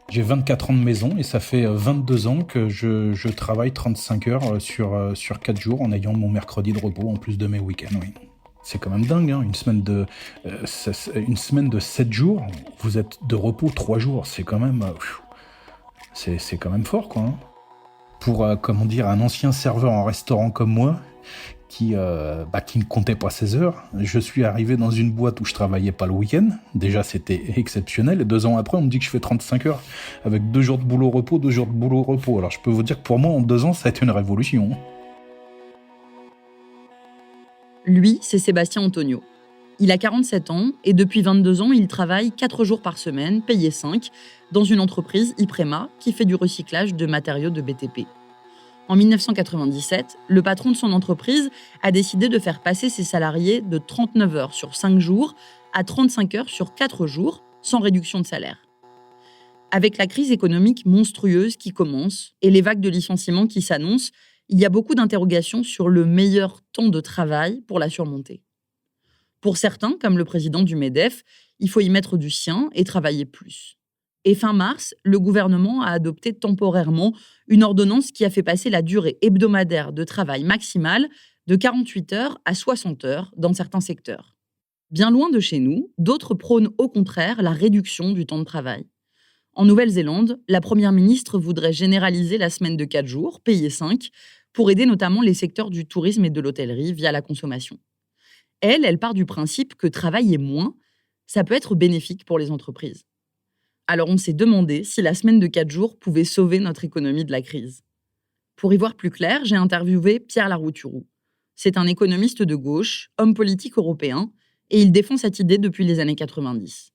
J'ai 24 ans de maison et ça fait 22 ans que je travaille 35 heures sur 4 jours en ayant mon mercredi de repos en plus de mes week-ends, oui. C'est quand même dingue, hein. Une semaine de 7 jours, vous êtes de repos 3 jours, c'est quand même, c'est quand même fort, quoi, hein. Pour, comment dire, un ancien serveur en restaurant comme moi, qui ne comptait pas ses heures. Je suis arrivé dans une boîte où je travaillais pas le week-end. Déjà, c'était exceptionnel. Et 2 ans après, on me dit que je fais 35 heures avec 2 jours de boulot-repos, 2 jours de boulot-repos. Alors, je peux vous dire que pour moi, en 2 ans, ça a été une révolution. Lui, c'est Sébastien Antonio. Il a 47 ans et depuis 22 ans, il travaille 4 jours par semaine, payé 5, dans une entreprise, Iprema, qui fait du recyclage de matériaux de BTP. En 1997, le patron de son entreprise a décidé de faire passer ses salariés de 39 heures sur 5 jours à 35 heures sur 4 jours, sans réduction de salaire. Avec la crise économique monstrueuse qui commence et les vagues de licenciements qui s'annoncent, il y a beaucoup d'interrogations sur le meilleur temps de travail pour la surmonter. Pour certains, comme le président du MEDEF, il faut y mettre du sien et travailler plus. Et fin mars, le gouvernement a adopté temporairement une ordonnance qui a fait passer la durée hebdomadaire de travail maximale de 48 heures à 60 heures dans certains secteurs. Bien loin de chez nous, d'autres prônent au contraire la réduction du temps de travail. En Nouvelle-Zélande, la première ministre voudrait généraliser la semaine de 4 jours, payée 5, pour aider notamment les secteurs du tourisme et de l'hôtellerie via la consommation. Elle part du principe que travailler moins, ça peut être bénéfique pour les entreprises. Alors on s'est demandé si la semaine de 4 jours pouvait sauver notre économie de la crise. Pour y voir plus clair, j'ai interviewé Pierre Larouturou. C'est un économiste de gauche, homme politique européen, et il défend cette idée depuis les années 90.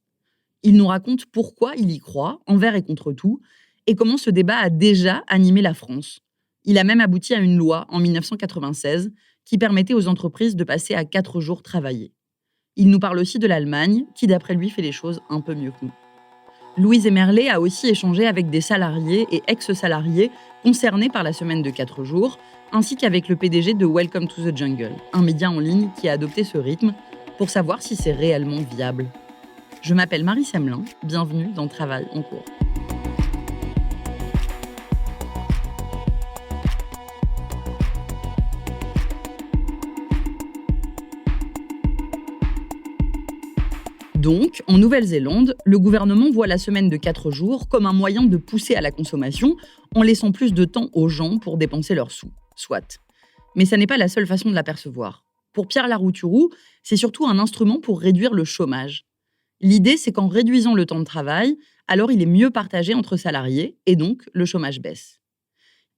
Il nous raconte pourquoi il y croit, envers et contre tout, et comment ce débat a déjà animé la France. Il a même abouti à une loi en 1996 qui permettait aux entreprises de passer à 4 jours travaillés. Il nous parle aussi de l'Allemagne, qui d'après lui fait les choses un peu mieux que nous. Louise Emerlé a aussi échangé avec des salariés et ex-salariés concernés par la semaine de 4 jours, ainsi qu'avec le PDG de Welcome to the Jungle, un média en ligne qui a adopté ce rythme, pour savoir si c'est réellement viable. Je m'appelle Marie Semelin, bienvenue dans Travail en cours. Donc, en Nouvelle-Zélande, le gouvernement voit la semaine de 4 jours comme un moyen de pousser à la consommation en laissant plus de temps aux gens pour dépenser leurs sous. Soit. Mais ça n'est pas la seule façon de l'apercevoir. Pour Pierre Larouturou, c'est surtout un instrument pour réduire le chômage. L'idée, c'est qu'en réduisant le temps de travail, alors il est mieux partagé entre salariés et donc le chômage baisse.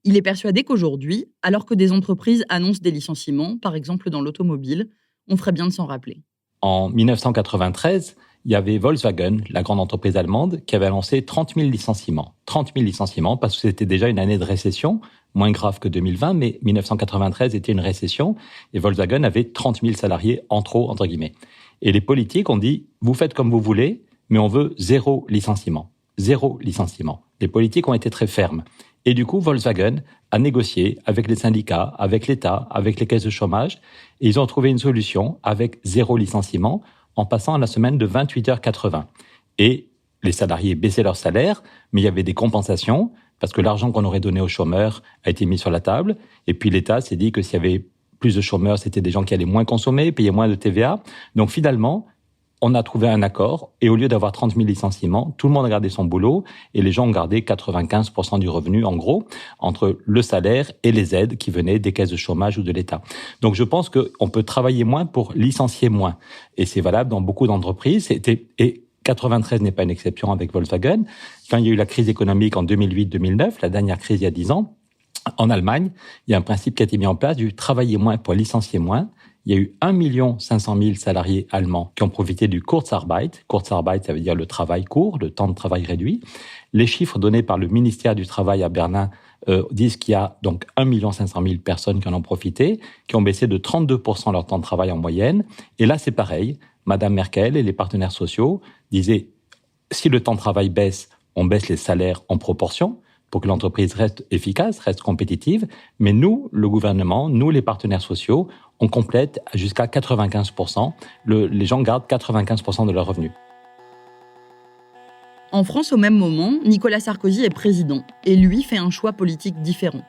Il est persuadé qu'aujourd'hui, alors que des entreprises annoncent des licenciements, par exemple dans l'automobile, on ferait bien de s'en rappeler. En 1993, il y avait Volkswagen, la grande entreprise allemande, qui avait annoncé 30 000 licenciements. 30 000 licenciements parce que c'était déjà une année de récession, moins grave que 2020, mais 1993 était une récession et Volkswagen avait 30 000 salariés en trop, entre guillemets. Et les politiques ont dit, vous faites comme vous voulez, mais on veut 0 licenciement. 0 licenciement. Les politiques ont été très fermes. Et du coup, Volkswagen a négocié avec les syndicats, avec l'État, avec les caisses de chômage, et ils ont trouvé une solution avec 0 licenciement en passant à la semaine de 28h80. Et les salariés baissaient leur salaire, mais il y avait des compensations, parce que l'argent qu'on aurait donné aux chômeurs a été mis sur la table, et puis l'État s'est dit que s'il y avait plus de chômeurs, c'était des gens qui allaient moins consommer, payer moins de TVA. Donc finalement, on a trouvé un accord et au lieu d'avoir 30 000 licenciements, tout le monde a gardé son boulot et les gens ont gardé 95% du revenu, en gros, entre le salaire et les aides qui venaient des caisses de chômage ou de l'État. Donc je pense qu'on peut travailler moins pour licencier moins. Et c'est valable dans beaucoup d'entreprises. Et 93 n'est pas une exception avec Volkswagen. Quand il y a eu la crise économique en 2008-2009, la dernière crise il y a 10 ans, en Allemagne, il y a un principe qui a été mis en place du travailler moins pour licencier moins. Il y a eu 1 500 000 salariés allemands qui ont profité du Kurzarbeit. Kurzarbeit, ça veut dire le travail court, le temps de travail réduit. Les chiffres donnés par le ministère du Travail à Berlin disent qu'il y a donc 1 500 000 personnes qui en ont profité, qui ont baissé de 32% leur temps de travail en moyenne. Et là, c'est pareil. Madame Merkel et les partenaires sociaux disaient, si le temps de travail baisse, on baisse les salaires en proportion pour que l'entreprise reste efficace, reste compétitive. Mais nous, le gouvernement, nous, les partenaires sociaux, on complète jusqu'à 95%. Les gens gardent 95% de leurs revenus. En France, au même moment, Nicolas Sarkozy est président et lui fait un choix politique différent.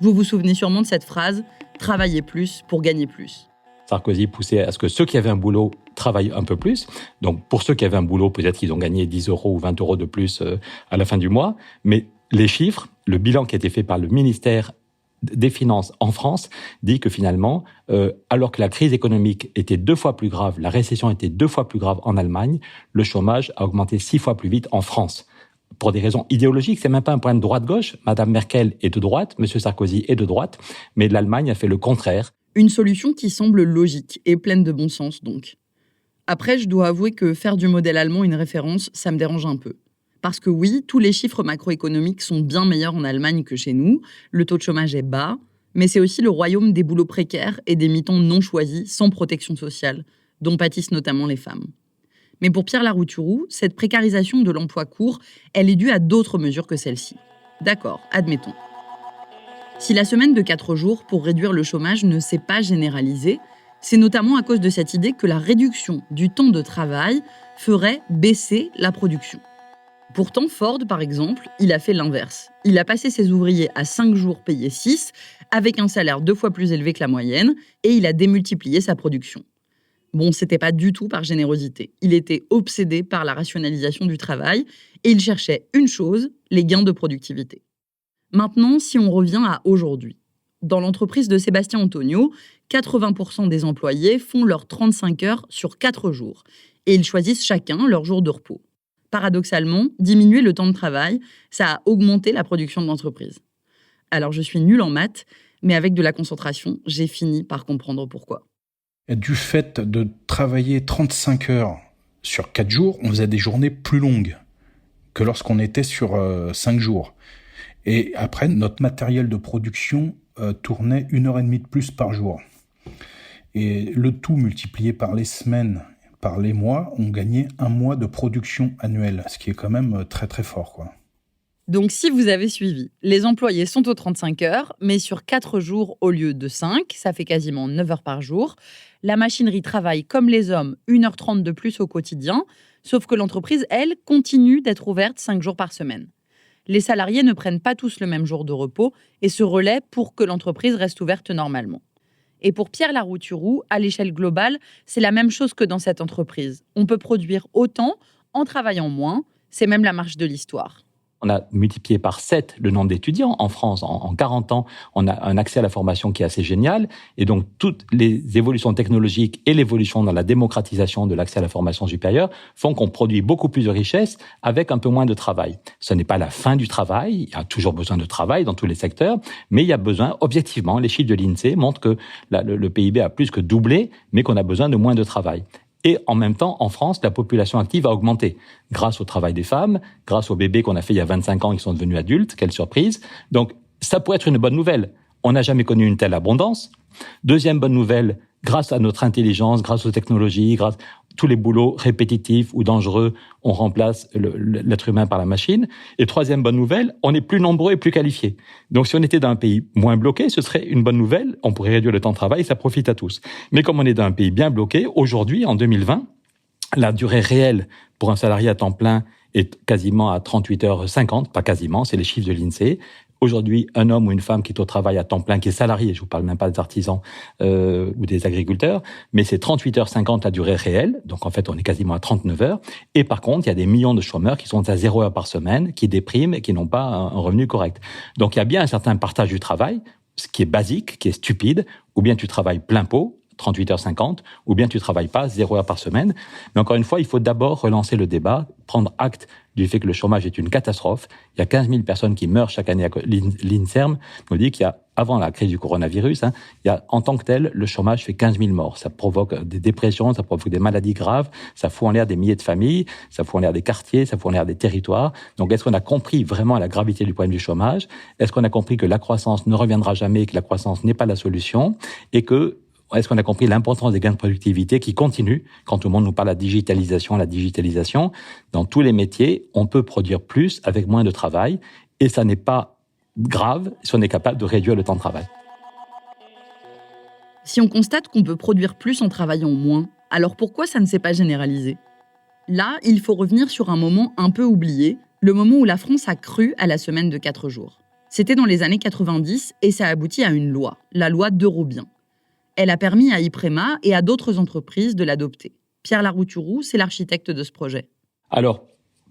Vous vous souvenez sûrement de cette phrase « Travailler plus pour gagner plus ». Sarkozy poussait à ce que ceux qui avaient un boulot travaillent un peu plus. Donc, pour ceux qui avaient un boulot, peut-être qu'ils ont gagné 10 euros ou 20 euros de plus à la fin du mois. Mais les chiffres, le bilan qui a été fait par le ministère des Finances en France dit que finalement, alors que la crise économique était 2 fois plus grave, la récession était 2 fois plus grave en Allemagne, le chômage a augmenté 6 fois plus vite en France. Pour des raisons idéologiques, c'est même pas un point de droite-gauche. Madame Merkel est de droite, Monsieur Sarkozy est de droite, mais l'Allemagne a fait le contraire. Une solution qui semble logique et pleine de bon sens donc. Après, je dois avouer que faire du modèle allemand une référence, ça me dérange un peu. Parce que oui, tous les chiffres macroéconomiques sont bien meilleurs en Allemagne que chez nous, le taux de chômage est bas, mais c'est aussi le royaume des boulots précaires et des mi-temps non choisis, sans protection sociale, dont pâtissent notamment les femmes. Mais pour Pierre Larouturou, cette précarisation de l'emploi court, elle est due à d'autres mesures que celle-ci. D'accord, admettons. Si la semaine de 4 jours pour réduire le chômage ne s'est pas généralisée, c'est notamment à cause de cette idée que la réduction du temps de travail ferait baisser la production. Pourtant, Ford, par exemple, il a fait l'inverse. Il a passé ses ouvriers à 5 jours payés 6, avec un salaire 2 fois plus élevé que la moyenne, et il a démultiplié sa production. Bon, c'était pas du tout par générosité. Il était obsédé par la rationalisation du travail, et il cherchait une chose, les gains de productivité. Maintenant, si on revient à aujourd'hui. Dans l'entreprise de Sébastien Antonio, 80% des employés font leurs 35 heures sur 4 jours, et ils choisissent chacun leur jour de repos. Paradoxalement, diminuer le temps de travail, ça a augmenté la production de l'entreprise. Alors je suis nulle en maths, mais avec de la concentration, j'ai fini par comprendre pourquoi. Du fait de travailler 35 heures sur 4 jours, on faisait des journées plus longues que lorsqu'on était sur 5 jours. Et après, notre matériel de production tournait 1h30 de plus par jour. Et le tout multiplié par les semaines, par les mois, on gagnait 1 mois de production annuelle, ce qui est quand même très très fort, quoi. Donc si vous avez suivi, les employés sont aux 35 heures, mais sur 4 jours au lieu de 5, ça fait quasiment 9 heures par jour. La machinerie travaille comme les hommes 1h30 de plus au quotidien, sauf que l'entreprise, elle, continue d'être ouverte 5 jours par semaine. Les salariés ne prennent pas tous le même jour de repos et se relaient pour que l'entreprise reste ouverte normalement. Et pour Pierre Larouturou, à l'échelle globale, c'est la même chose que dans cette entreprise. On peut produire autant en travaillant moins, c'est même la marche de l'histoire. On a multiplié par 7 le nombre d'étudiants en France. En 40 ans, on a un accès à la formation qui est assez génial. Et donc, toutes les évolutions technologiques et l'évolution dans la démocratisation de l'accès à la formation supérieure font qu'on produit beaucoup plus de richesses avec un peu moins de travail. Ce n'est pas la fin du travail. Il y a toujours besoin de travail dans tous les secteurs. Mais il y a besoin, objectivement, les chiffres de l'INSEE montrent que le PIB a plus que doublé, mais qu'on a besoin de moins de travail. Et en même temps, en France, la population active a augmenté grâce au travail des femmes, grâce aux bébés qu'on a fait il y a 25 ans et qui sont devenus adultes. Quelle surprise. Donc, ça pourrait être une bonne nouvelle. On n'a jamais connu une telle abondance. Deuxième bonne nouvelle, grâce à notre intelligence, grâce aux technologies, grâce à tous les boulots répétitifs ou dangereux, on remplace l'être humain par la machine. Et troisième bonne nouvelle, on est plus nombreux et plus qualifiés. Donc si on était dans un pays moins bloqué, ce serait une bonne nouvelle. On pourrait réduire le temps de travail et ça profite à tous. Mais comme on est dans un pays bien bloqué, aujourd'hui, en 2020, la durée réelle pour un salarié à temps plein est quasiment à 38h50, pas quasiment, c'est les chiffres de l'INSEE. Aujourd'hui, un homme ou une femme qui est au travail à temps plein, qui est salarié, je vous parle même pas des artisans ou des agriculteurs, mais c'est 38h50 la durée réelle, donc en fait on est quasiment à 39 heures. Et par contre, il y a des millions de chômeurs qui sont à 0 heure par semaine, qui dépriment et qui n'ont pas un revenu correct. Donc il y a bien un certain partage du travail, ce qui est basique, qui est stupide, ou bien tu travailles plein pot, 38h50, ou bien tu travailles pas 0 heure par semaine. Mais encore une fois, il faut d'abord relancer le débat, prendre acte du fait que le chômage est une catastrophe. Il y a 15 000 personnes qui meurent chaque année. L'INSERM nous dit qu'il y a, avant la crise du coronavirus, il y a, en tant que tel, le chômage fait 15 000 morts. Ça provoque des dépressions, ça provoque des maladies graves, ça fout en l'air des milliers de familles, ça fout en l'air des quartiers, ça fout en l'air des territoires. Donc, est-ce qu'on a compris vraiment la gravité du problème du chômage? Est-ce qu'on a compris que la croissance ne reviendra jamais, que la croissance n'est pas la solution, et que est-ce qu'on a compris l'importance des gains de productivité qui continuent quand tout le monde nous parle de la digitalisation? Dans tous les métiers, on peut produire plus avec moins de travail et ça n'est pas grave si on est capable de réduire le temps de travail. Si on constate qu'on peut produire plus en travaillant moins, alors pourquoi ça ne s'est pas généralisé ? Là, il faut revenir sur un moment un peu oublié, le moment où la France a cru à la semaine de 4 jours. C'était dans les années 90 et ça a abouti à une loi, la loi d'Eurobien. Elle a permis à Iprema et à d'autres entreprises de l'adopter. Pierre Larouturou, c'est l'architecte de ce projet. Alors,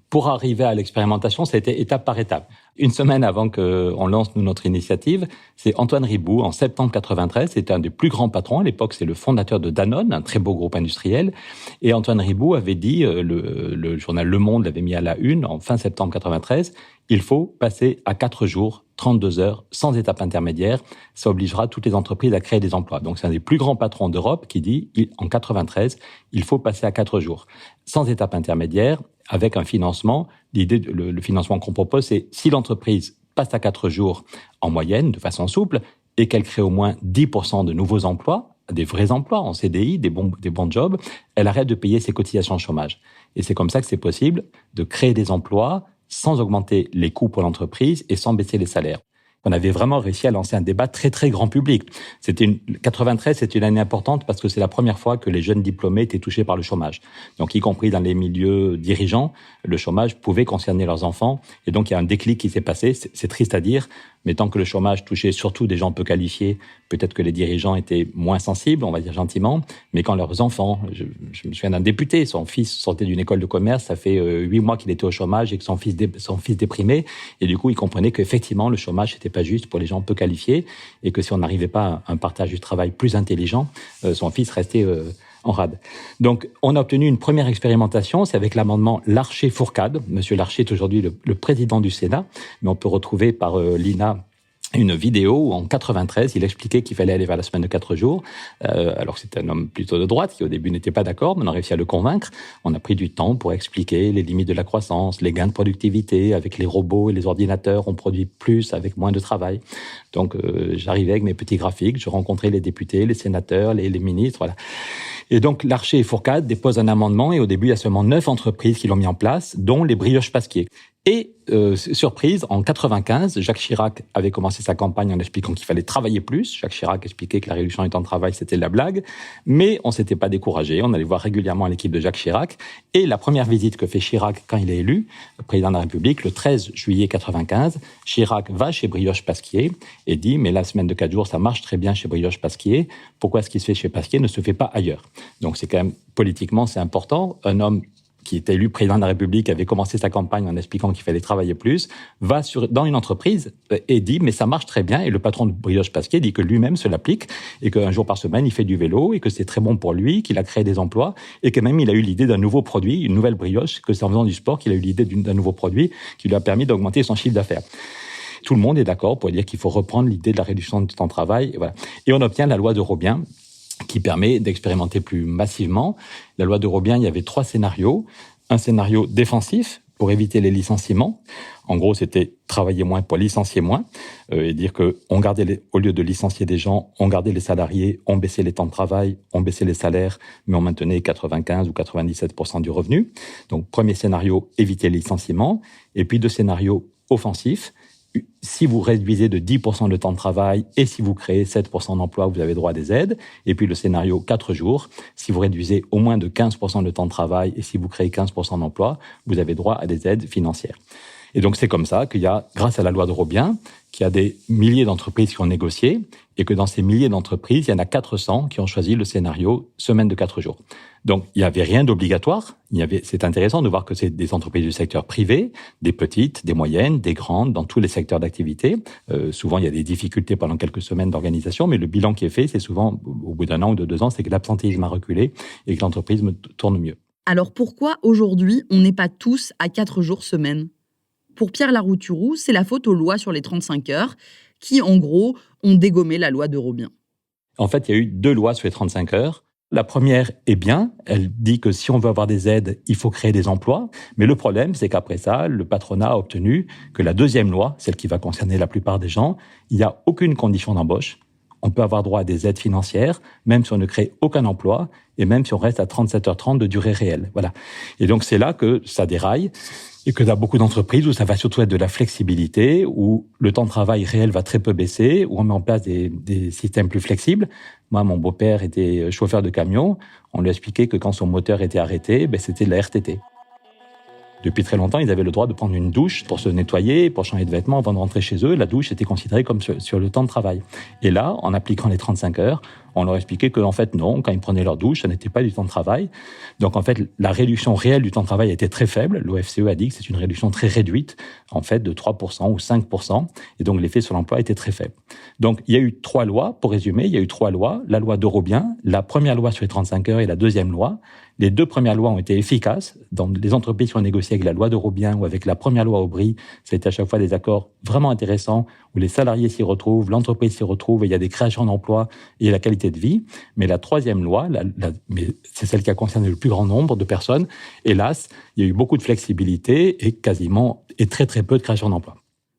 pour arriver à l'expérimentation, ça a été étape par étape. Une semaine avant qu'on lance notre initiative, c'est Antoine Riboud, en septembre 93, c'était un des plus grands patrons. À l'époque, c'est le fondateur de Danone, un très beau groupe industriel. Et Antoine Riboud avait dit, le journal Le Monde l'avait mis à la une, en fin septembre 93, il faut passer à 4 jours, 32 heures, sans étape intermédiaire. Ça obligera toutes les entreprises à créer des emplois. Donc, c'est un des plus grands patrons d'Europe qui dit, en 93, il faut passer à 4 jours, sans étape intermédiaire, avec un financement. L'idée, le financement qu'on propose, c'est si l'entreprise passe à 4 jours en moyenne, de façon souple, et qu'elle crée au moins 10% de nouveaux emplois, des vrais emplois en CDI, des bons jobs, elle arrête de payer ses cotisations chômage. Et c'est comme ça que c'est possible de créer des emplois sans augmenter les coûts pour l'entreprise et sans baisser les salaires. On avait vraiment réussi à lancer un débat très, très grand public. 93, c'est une année importante parce que c'est la première fois que les jeunes diplômés étaient touchés par le chômage. Donc, y compris dans les milieux dirigeants, le chômage pouvait concerner leurs enfants. Et donc, il y a un déclic qui s'est passé. C'est triste à dire, mais tant que le chômage touchait surtout des gens peu qualifiés, peut-être que les dirigeants étaient moins sensibles, on va dire gentiment. Mais quand leurs enfants, je me souviens d'un député, son fils sortait d'une école de commerce, ça fait 8 mois qu'il était au chômage et que son fils déprimait. Et du coup, il comprenait qu'effectivement, le chômage, c'était pas juste pour les gens peu qualifiés et que si on n'arrivait pas à un partage du travail plus intelligent, son fils restait en rade. Donc, on a obtenu une première expérimentation, c'est avec l'amendement Larcher-Fourcade. Monsieur Larcher est aujourd'hui le président du Sénat, mais on peut retrouver par l'INA une vidéo où en 93, il expliquait qu'il fallait aller vers la semaine de 4 jours, alors que c'était un homme plutôt de droite qui au début n'était pas d'accord, mais on a réussi à le convaincre. On a pris du temps pour expliquer les limites de la croissance, les gains de productivité. Avec les robots et les ordinateurs, on produit plus avec moins de travail. Donc j'arrivais avec mes petits graphiques, je rencontrais les députés, les sénateurs, les ministres, voilà. Et donc, Larcher et Fourcade déposent un amendement et au début, il y a seulement 9 entreprises qui l'ont mis en place, dont les Brioches Pasquier. Et, surprise, en 95, Jacques Chirac avait commencé sa campagne en expliquant qu'il fallait travailler plus. Jacques Chirac expliquait que la réduction du temps de travail, c'était de la blague. Mais on s'était pas découragé. On allait voir régulièrement l'équipe de Jacques Chirac. Et la première visite que fait Chirac quand il est élu, président de la République, le 13 juillet 95, Chirac va chez Brioche Pasquier et dit, mais la semaine de 4 jours, ça marche très bien chez Brioche Pasquier. Pourquoi ce qui se fait chez Pasquier ne se fait pas ailleurs? Donc c'est quand même, politiquement, c'est important. Un homme qui était élu président de la République, avait commencé sa campagne en expliquant qu'il fallait travailler plus, va dans une entreprise et dit « mais ça marche très bien ». Et le patron de Brioche Pasquier dit que lui-même se l'applique et qu'un jour par semaine, il fait du vélo et que c'est très bon pour lui, qu'il a créé des emplois et que même il a eu l'idée d'un nouveau produit, une nouvelle brioche, que c'est en faisant du sport qu'il a eu l'idée d'un nouveau produit qui lui a permis d'augmenter son chiffre d'affaires. Tout le monde est d'accord pour dire qu'il faut reprendre l'idée de la réduction du temps de travail. Et voilà. Et on obtient la loi d'Eurobien, qui permet d'expérimenter plus massivement. La loi d'Eurobien, il y avait 3 scénarios. Un scénario défensif pour éviter les licenciements. En gros, c'était travailler moins pour licencier moins et dire que au lieu de licencier des gens, on gardait les salariés, on baissait les temps de travail, on baissait les salaires, mais on maintenait 95 ou 97% du revenu. Donc, premier scénario, éviter les licenciements. Et puis, 2 scénarios offensifs. Si vous réduisez de 10% le temps de travail et si vous créez 7% d'emplois, vous avez droit à des aides. Et puis le scénario 4 jours, si vous réduisez au moins de 15% le temps de travail et si vous créez 15% d'emplois, vous avez droit à des aides financières. Et donc c'est comme ça qu'il y a, grâce à la loi d'Eurobien, qu'il y a des milliers d'entreprises qui ont négocié et que dans ces milliers d'entreprises, il y en a 400 qui ont choisi le scénario semaine de 4 jours. Donc, il n'y avait rien d'obligatoire. C'est intéressant de voir que c'est des entreprises du secteur privé, des petites, des moyennes, des grandes, dans tous les secteurs d'activité. Souvent, il y a des difficultés pendant quelques semaines d'organisation, mais le bilan qui est fait, c'est souvent, au bout d'1 an ou de 2 ans, c'est que l'absentéisme a reculé et que l'entreprise tourne mieux. Alors pourquoi, aujourd'hui, on n'est pas tous à 4 jours semaine ? Pour Pierre Larouturou, c'est la faute aux lois sur les 35 heures qui, en gros, ont dégommé la loi d'Eurobien. En fait, il y a eu 2 lois sur les 35 heures. La première est bien, elle dit que si on veut avoir des aides, il faut créer des emplois. Mais le problème, c'est qu'après ça, le patronat a obtenu que la 2e loi, celle qui va concerner la plupart des gens, il n'y a aucune condition d'embauche. On peut avoir droit à des aides financières, même si on ne crée aucun emploi, et même si on reste à 37h30 de durée réelle. Voilà. Et donc, c'est là que ça déraille. Et que dans beaucoup d'entreprises où ça va surtout être de la flexibilité, où le temps de travail réel va très peu baisser, où on met en place des systèmes plus flexibles. Moi, mon beau-père était chauffeur de camion. On lui a expliqué que quand son moteur était arrêté, c'était de la RTT. Depuis très longtemps, ils avaient le droit de prendre une douche pour se nettoyer, pour changer de vêtements avant de rentrer chez eux. La douche était considérée comme sur le temps de travail. Et là, en appliquant les 35 heures, on leur expliquait qu'en fait, non, quand ils prenaient leur douche, ça n'était pas du temps de travail. Donc, en fait, la réduction réelle du temps de travail était très faible. L'OFCE a dit que c'est une réduction très réduite, en fait, de 3% ou 5%. Et donc, l'effet sur l'emploi était très faible. Donc, il y a eu 3 lois, pour résumer, il y a eu 3 lois. La loi d'Eurobien, la première loi sur les 35 heures et la deuxième loi. Les 2 premières lois ont été efficaces. Dans les entreprises qui ont négocié avec la loi d'Eurobien ou avec la première loi Aubry, ça a été à chaque fois des accords vraiment intéressants où les salariés s'y retrouvent, l'entreprise s'y retrouve et il y a des créations d'emplois et la qualité de vie. Mais la troisième loi, mais c'est celle qui a concerné le plus grand nombre de personnes, hélas, il y a eu beaucoup de flexibilité et très très peu de création d'emplois.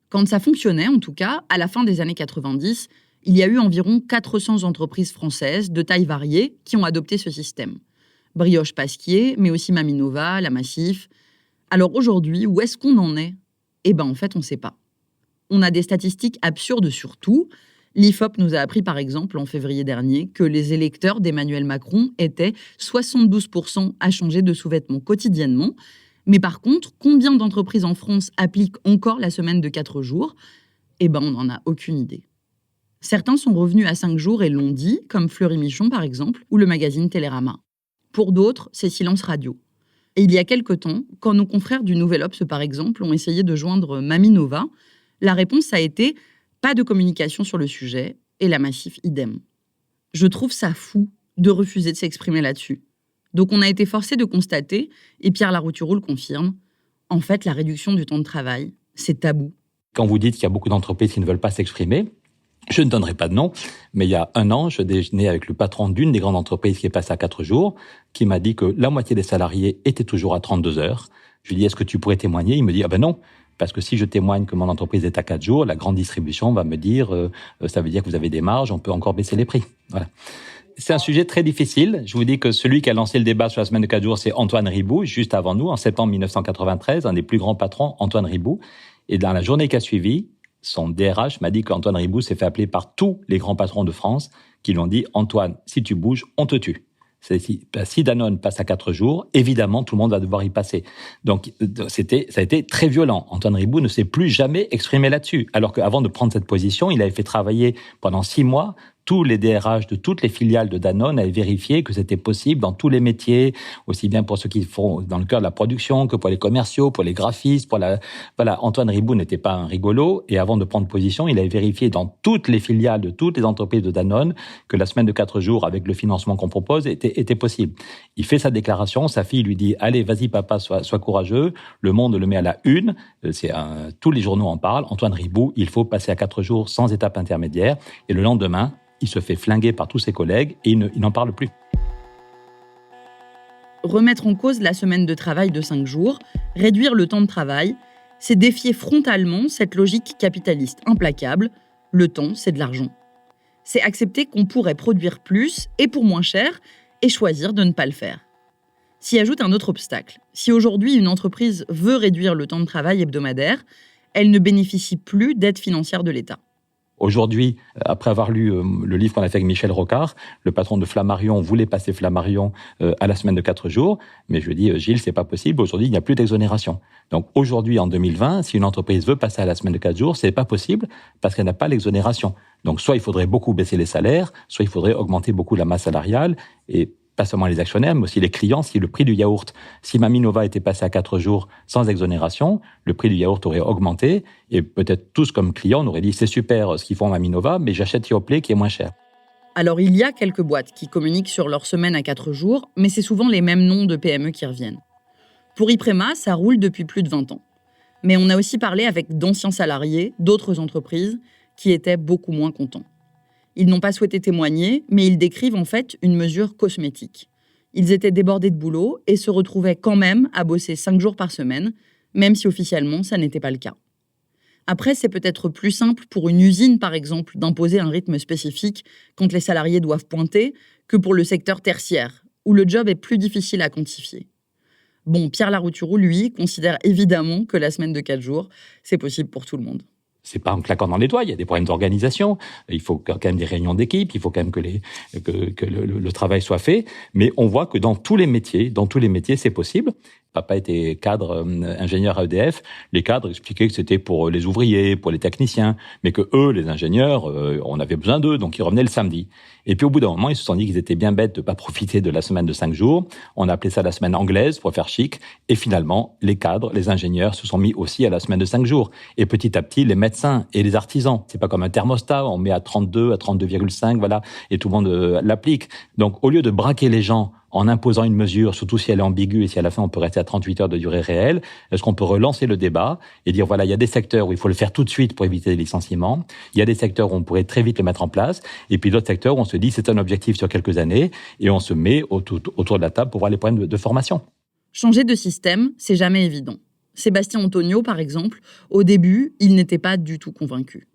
Quand ça fonctionnait, en tout cas, à la fin des années 90, il y a eu environ 400 entreprises françaises de tailles variées qui ont adopté ce système. Brioche Pasquier, mais aussi Maminova, La Massif. Alors aujourd'hui, où est-ce qu'on en est ? En fait, on ne sait pas. On a des statistiques absurdes sur tout. L'IFOP nous a appris, par exemple, en février dernier, que les électeurs d'Emmanuel Macron étaient 72% à changer de sous-vêtements quotidiennement. Mais par contre, combien d'entreprises en France appliquent encore la semaine de 4 jours ? On n'en a aucune idée. Certains sont revenus à 5 jours et l'ont dit, comme Fleury Michon, par exemple, ou le magazine Télérama. Pour d'autres, c'est silence radio. Et il y a quelque temps, quand nos confrères du Nouvel Obs, par exemple, ont essayé de joindre Maminova, la réponse a été « pas de communication sur le sujet » et La Massif idem. Je trouve ça fou de refuser de s'exprimer là-dessus. Donc on a été forcé de constater, et Pierre Larouturou le confirme, en fait la réduction du temps de travail, c'est tabou. Quand vous dites qu'il y a beaucoup d'entreprises qui ne veulent pas s'exprimer, je ne donnerai pas de nom, mais il y a 1 an, je déjeunais avec le patron d'une des grandes entreprises qui est passée à 4 jours, qui m'a dit que la moitié des salariés étaient toujours à 32 heures. Je lui ai dit, est-ce que tu pourrais témoigner ? Il me dit, non, parce que si je témoigne que mon entreprise est à 4 jours, la grande distribution va me dire, ça veut dire que vous avez des marges, on peut encore baisser les prix. Voilà. C'est un sujet très difficile. Je vous dis que celui qui a lancé le débat sur la semaine de 4 jours, c'est Antoine Riboud, juste avant nous, en septembre 1993, un des plus grands patrons, Antoine Riboud. Et dans la journée qui a suivi, son DRH m'a dit qu'Antoine Riboud s'est fait appeler par tous les grands patrons de France qui lui ont dit « Antoine, si tu bouges, on te tue ». Si Danone passe à 4 jours, évidemment, tout le monde va devoir y passer. Donc, ça a été très violent. Antoine Riboud ne s'est plus jamais exprimé là-dessus. Alors qu'avant de prendre cette position, il avait fait travailler pendant 6 mois tous les DRH de toutes les filiales de Danone avaient vérifié que c'était possible dans tous les métiers, aussi bien pour ceux qui font dans le cœur de la production que pour les commerciaux, pour les graphistes, Voilà, Antoine Riboud n'était pas un rigolo et avant de prendre position, il avait vérifié dans toutes les filiales de toutes les entreprises de Danone que la semaine de 4 jours avec le financement qu'on propose était possible. Il fait sa déclaration, sa fille lui dit « Allez, vas-y papa, sois courageux ». Le Monde le met à la une, tous les journaux en parlent. Antoine Riboud, il faut passer à 4 jours sans étape intermédiaire et le lendemain, il se fait flinguer par tous ses collègues et il n'en parle plus. Remettre en cause la semaine de travail de 5 jours, réduire le temps de travail, c'est défier frontalement cette logique capitaliste implacable. Le temps, c'est de l'argent. C'est accepter qu'on pourrait produire plus et pour moins cher et choisir de ne pas le faire. S'y ajoute un autre obstacle. Si aujourd'hui une entreprise veut réduire le temps de travail hebdomadaire, elle ne bénéficie plus d'aide financière de l'État. Aujourd'hui, après avoir lu le livre qu'on a fait avec Michel Rocard, le patron de Flammarion voulait passer Flammarion à la semaine de 4 jours, mais je lui ai dit, Gilles, c'est pas possible, aujourd'hui, il n'y a plus d'exonération. Donc aujourd'hui, en 2020, si une entreprise veut passer à la semaine de 4 jours, c'est pas possible parce qu'elle n'a pas l'exonération. Donc soit il faudrait beaucoup baisser les salaires, soit il faudrait augmenter beaucoup la masse salariale et pas seulement les actionnaires, mais aussi les clients, si le prix du yaourt, si Maminova était passé à 4 jours sans exonération, le prix du yaourt aurait augmenté, et peut-être tous comme clients, on aurait dit, c'est super ce qu'ils font Maminova, mais j'achète Yoplait qui est moins cher. Alors il y a quelques boîtes qui communiquent sur leur semaine à 4 jours, mais c'est souvent les mêmes noms de PME qui reviennent. Pour Iprema, ça roule depuis plus de 20 ans. Mais on a aussi parlé avec d'anciens salariés, d'autres entreprises, qui étaient beaucoup moins contents. Ils n'ont pas souhaité témoigner, mais ils décrivent en fait une mesure cosmétique. Ils étaient débordés de boulot et se retrouvaient quand même à bosser 5 jours par semaine, même si officiellement ça n'était pas le cas. Après, c'est peut-être plus simple pour une usine, par exemple, d'imposer un rythme spécifique quand les salariés doivent pointer que pour le secteur tertiaire, où le job est plus difficile à quantifier. Bon, Pierre Larouturou, lui, considère évidemment que la semaine de 4 jours, c'est possible pour tout le monde. C'est pas en claquant dans les doigts, il y a des problèmes d'organisation, il faut quand même des réunions d'équipe, il faut quand même que le travail soit fait, mais on voit que dans tous les métiers, c'est possible. Papa était cadre, ingénieur à EDF. Les cadres expliquaient que c'était pour les ouvriers, pour les techniciens, mais que eux, les ingénieurs, on avait besoin d'eux, donc ils revenaient le samedi. Et puis au bout d'un moment, ils se sont dit qu'ils étaient bien bêtes de pas profiter de la semaine de 5 jours. On a appelé ça la semaine anglaise pour faire chic. Et finalement, les cadres, les ingénieurs se sont mis aussi à la semaine de 5 jours. Et petit à petit, les médecins et les artisans. C'est pas comme un thermostat, on met à 32, à 32,5, voilà, et tout le monde l'applique. Donc au lieu de braquer les gens en imposant une mesure, surtout si elle est ambiguë et si à la fin on peut rester à 38 heures de durée réelle, est-ce qu'on peut relancer le débat et dire voilà, il y a des secteurs où il faut le faire tout de suite pour éviter les licenciements, il y a des secteurs où on pourrait très vite le mettre en place, et puis d'autres secteurs où on se dit c'est un objectif sur quelques années et on se met autour de la table pour voir les problèmes de formation. Changer de système, c'est jamais évident. Sébastien Antonio, par exemple, au début, il n'était pas du tout convaincu.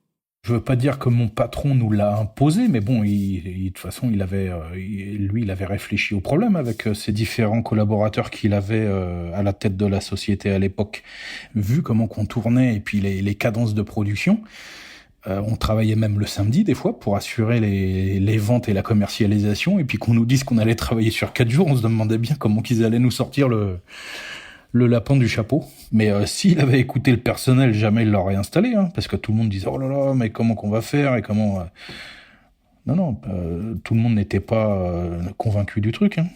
Je veux pas dire que mon patron nous l'a imposé, mais bon, de toute façon, il avait réfléchi au problème avec ses différents collaborateurs qu'il avait à la tête de la société à l'époque. Vu comment qu'on tournait et puis les cadences de production, on travaillait même le samedi des fois pour assurer les ventes et la commercialisation. Et puis qu'on nous dise qu'on allait travailler sur 4 jours, on se demandait bien comment qu'ils allaient nous sortir le lapin du chapeau. Mais s'il avait écouté le personnel, jamais il l'aurait installé, hein, parce que tout le monde disait « Oh là là, mais comment qu'on va faire ?» et comment... Non, tout le monde n'était pas convaincu du truc. Hein.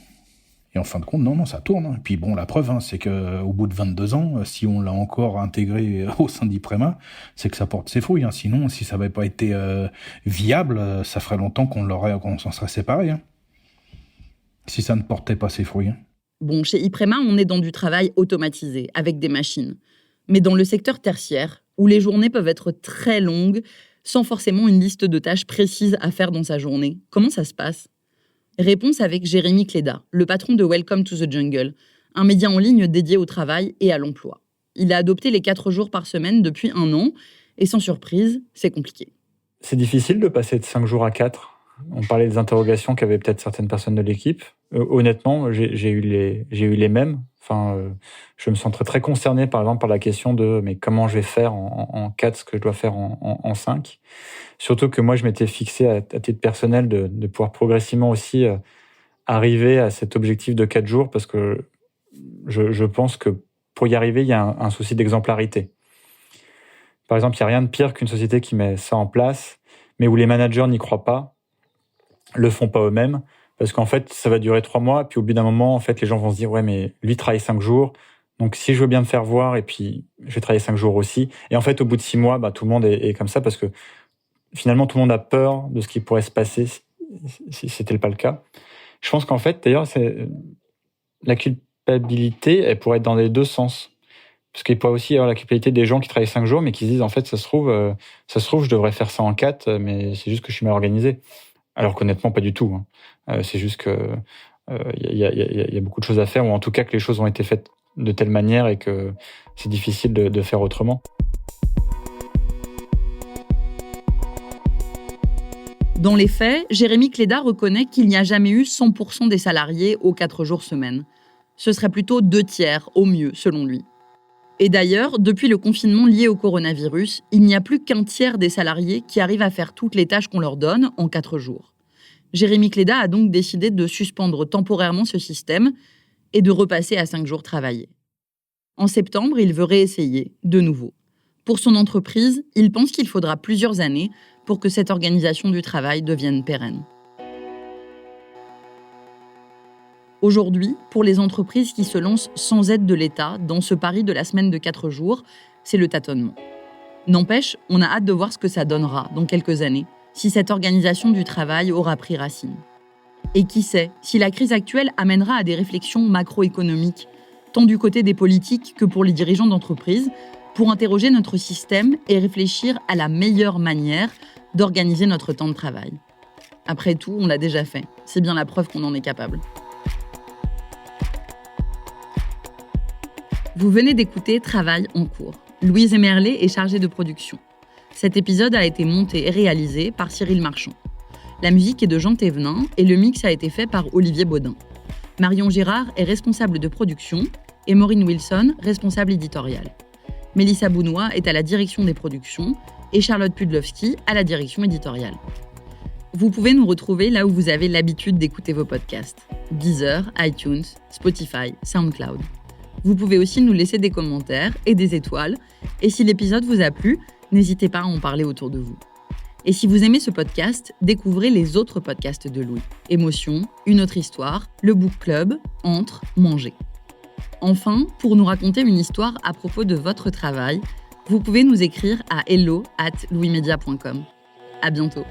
Et en fin de compte, non, ça tourne. Hein. Et puis bon, la preuve, hein, c'est qu'au bout de 22 ans, si on l'a encore intégré au sein d'Iprema, c'est que ça porte ses fruits. Hein. Sinon, si ça n'avait pas été viable, ça ferait longtemps qu'on s'en serait séparés. Hein. Si ça ne portait pas ses fruits. Hein. Bon, chez Iprema, on est dans du travail automatisé, avec des machines. Mais dans le secteur tertiaire, où les journées peuvent être très longues, sans forcément une liste de tâches précises à faire dans sa journée, comment ça se passe ? Réponse avec Jérémy Cléda, le patron de Welcome to the Jungle, un média en ligne dédié au travail et à l'emploi. Il a adopté les 4 jours par semaine depuis 1 an, et sans surprise, c'est compliqué. C'est difficile de passer de 5 jours à 4. On parlait des interrogations qu'avaient peut-être certaines personnes de l'équipe. Honnêtement, j'ai eu les mêmes. Je me sens très concerné, par exemple, par la question de mais comment je vais faire en 4 ce que je dois faire en 5. Surtout que moi, je m'étais fixé à titre personnel de pouvoir progressivement aussi arriver à cet objectif de 4 jours parce que je pense que pour y arriver, il y a un souci d'exemplarité. Par exemple, il n'y a rien de pire qu'une société qui met ça en place, mais où les managers n'y croient pas, le font pas eux-mêmes, parce qu'en fait, ça va durer 3 mois, puis au bout d'un moment, en fait, les gens vont se dire, ouais, mais lui travaille 5 jours, donc si je veux bien me faire voir, et puis je vais travailler 5 jours aussi. Et en fait, au bout de 6 mois, tout le monde est comme ça, parce que finalement, tout le monde a peur de ce qui pourrait se passer si c'était pas le cas. Je pense qu'en fait, d'ailleurs, la culpabilité, elle pourrait être dans les deux sens. Parce qu'il pourrait aussi y avoir la culpabilité des gens qui travaillent 5 jours, mais qui se disent, en fait, ça se trouve, je devrais faire ça en 4, mais c'est juste que je suis mal organisé. Alors qu'honnêtement, pas du tout. Hein. C'est juste que y a beaucoup de choses à faire, ou en tout cas que les choses ont été faites de telle manière et que c'est difficile de faire autrement. Dans les faits, Jérémy Cléda reconnaît qu'il n'y a jamais eu 100% des salariés aux 4 jours semaine. Ce serait plutôt 2/3 au mieux, selon lui. Et d'ailleurs, depuis le confinement lié au coronavirus, il n'y a plus qu'un tiers des salariés qui arrivent à faire toutes les tâches qu'on leur donne en 4 jours. Jérémy Cléda a donc décidé de suspendre temporairement ce système et de repasser à 5 jours travaillés. En septembre, il veut réessayer, de nouveau. Pour son entreprise, il pense qu'il faudra plusieurs années pour que cette organisation du travail devienne pérenne. Aujourd'hui, pour les entreprises qui se lancent sans aide de l'État dans ce pari de la semaine de 4 jours, c'est le tâtonnement. N'empêche, on a hâte de voir ce que ça donnera dans quelques années, si cette organisation du travail aura pris racine. Et qui sait, si la crise actuelle amènera à des réflexions macroéconomiques, tant du côté des politiques que pour les dirigeants d'entreprises, pour interroger notre système et réfléchir à la meilleure manière d'organiser notre temps de travail. Après tout, on l'a déjà fait. C'est bien la preuve qu'on en est capable. Vous venez d'écouter Travail en cours. Louise Emerlé est chargée de production. Cet épisode a été monté et réalisé par Cyril Marchand. La musique est de Jean Thévenin et le mix a été fait par Olivier Baudin. Marion Girard est responsable de production et Maureen Wilson, responsable éditoriale. Mélissa Bounois est à la direction des productions et Charlotte Pudlowski à la direction éditoriale. Vous pouvez nous retrouver là où vous avez l'habitude d'écouter vos podcasts. Deezer, iTunes, Spotify, SoundCloud. Vous pouvez aussi nous laisser des commentaires et des étoiles. Et si l'épisode vous a plu, n'hésitez pas à en parler autour de vous. Et si vous aimez ce podcast, découvrez les autres podcasts de Louis. Émotion, Une autre histoire, Le Book Club, Entre, Manger. Enfin, pour nous raconter une histoire à propos de votre travail, vous pouvez nous écrire à hello@louismedia.com. À bientôt.